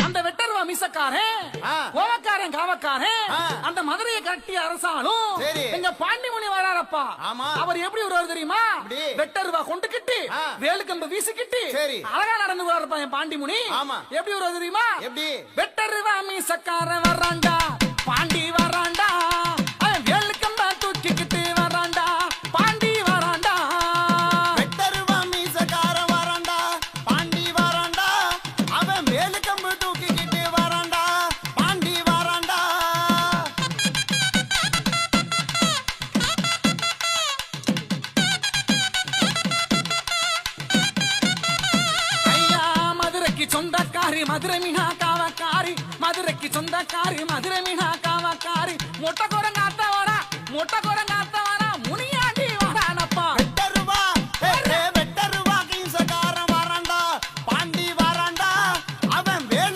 அந்த வெட்டருவா மீசக்காரன் கோவக்காரன் காவக்காரன் அந்த மதுரையை கட்டி அரசாலும் எங்க பாண்டிமுனி வராரப்பா. அவர் எப்படி வருவார் தெரியுமா? வெட்டருவா கொண்டுகிட்டு வேலுக்கம்பு வீசிக்கிட்டு அழகா நடந்து வராருப்பா என் பாண்டிமுனி. எப்படி வருவார் தெரியுமா? வெட்டருவா மீசக்காரன் வர்றாண்டா, பாண்டி வராண்டா, வேலுக்கம்ப தூக்கிக்கிட்டு வராண்டா, பாண்டி வராண்டா. வெட்டருவா மீசக்காரன் வராண்டா, பாண்டி வராண்டா, அவன் வேலுக்கம்பு தூக்கிக்கிட்டு வராண்டா, பாண்டி வராண்டா. ஐயா மதுரைக்கு சொந்தக்காரி மதுரை மீனா காவக்காரி, மதுரைக்கு சொந்தக்காரி மதுரை மீனா காவக்காரி. முட்டை குரங்காத்த வரா, முட்டை குரங்காத்த வரா.